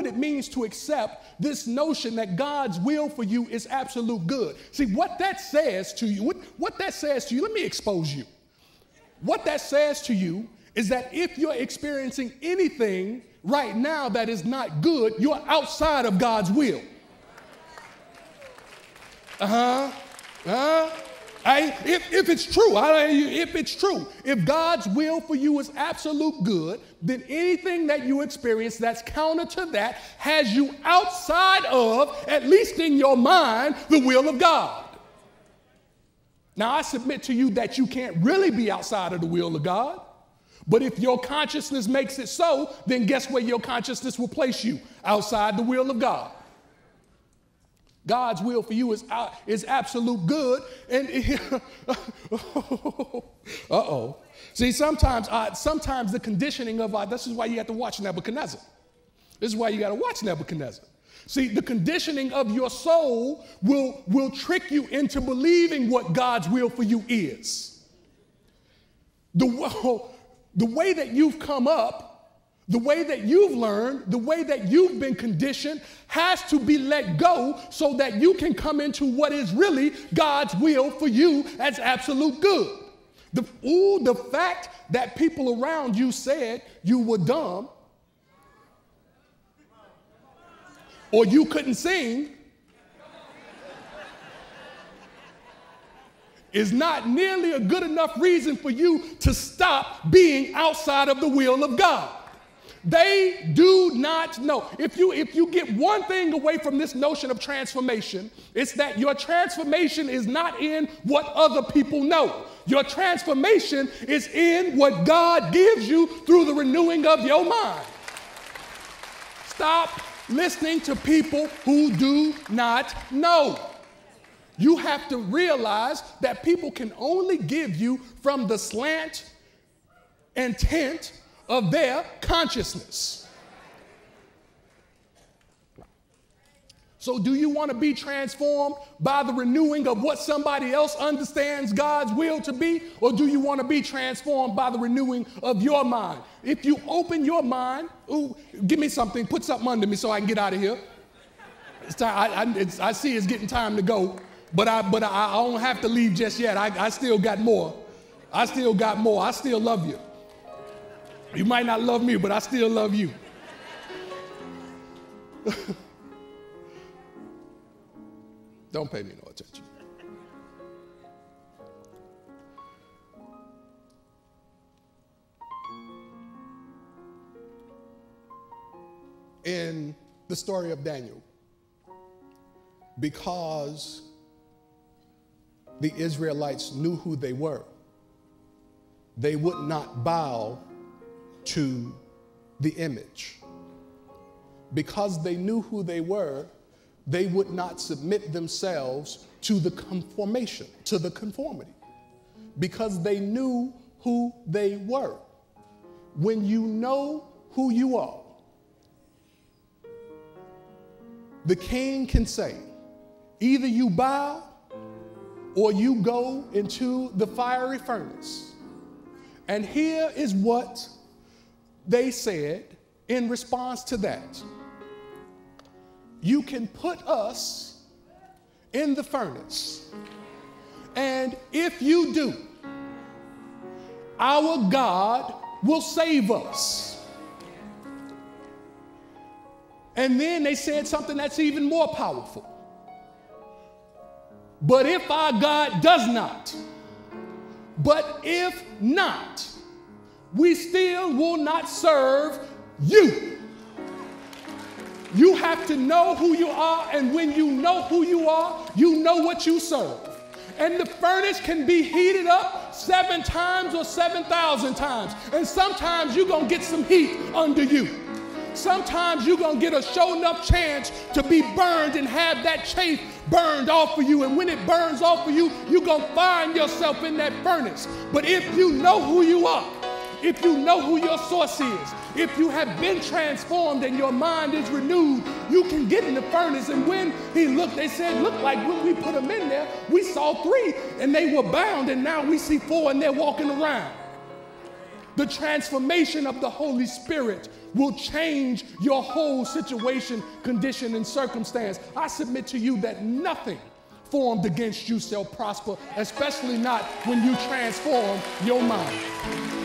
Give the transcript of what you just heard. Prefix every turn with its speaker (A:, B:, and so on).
A: what it means to accept this notion that God's will for you is absolute good. See, what that says to you, what that says to you, let me expose you. What that says to you is that if you're experiencing anything right now that is not good, you're outside of God's will. If it's true, if God's will for you is absolute good, then anything that you experience that's counter to that has you outside of, at least in your mind, the will of God. Now, I submit to you that you can't really be outside of the will of God. But if your consciousness makes it so, then guess where your consciousness will place you? Outside the will of God. God's will for you is absolute good. And See, sometimes the conditioning of this is why you have to watch Nebuchadnezzar. This is why you got to watch Nebuchadnezzar. See, the conditioning of your soul will trick you into believing what God's will for you is. The way that you've come up, the way that you've learned, the way that you've been conditioned has to be let go so that you can come into what is really God's will for you as absolute good. The fact that people around you said you were dumb or you couldn't sing is not nearly a good enough reason for you to stop being outside of the will of God. They do not know. If you get one thing away from this notion of transformation, it's that your transformation is not in what other people know. Your transformation is in what God gives you through the renewing of your mind. Stop listening to people who do not know. You have to realize that people can only give you from the slant intent of their consciousness. So do you want to be transformed by the renewing of what somebody else understands God's will to be? Or do you want to be transformed by the renewing of your mind? If you open your mind, give me something, put something under me so I can get out of here. It's time, I see it's getting time to go, but I don't have to leave just yet. I still got more. I still got more. I still love you. You might not love me, but I still love you. Don't pay me no attention. In the story of Daniel, because the Israelites knew who they were, they would not bow to the image. Because they knew who they were, they would not submit themselves to the conformity. Because they knew who they were. When you know who you are, the king can say, either you bow or you go into the fiery furnace. And here is what they said in response to that. You can put us in the furnace, and if you do, our God will save us. And then they said something that's even more powerful. But if our God does not, but if not, we still will not serve you. You have to know who you are, and when you know who you are, you know what you serve. And the furnace can be heated up 7 times or 7,000 times. And sometimes you're going to get some heat under you. Sometimes you're going to get a show enough chance to be burned and have that chaff burned off of you. And when it burns off of you, you're going to find yourself in that furnace. But if you know who you are, if you know who your source is, if you have been transformed and your mind is renewed, you can get in the furnace. And when he looked, they said, look, like when we put them in there, we saw 3 and they were bound, and now we see 4 and they're walking around. The transformation of the Holy Spirit will change your whole situation, condition, and circumstance. I submit to you that nothing formed against you shall prosper, especially not when you transform your mind.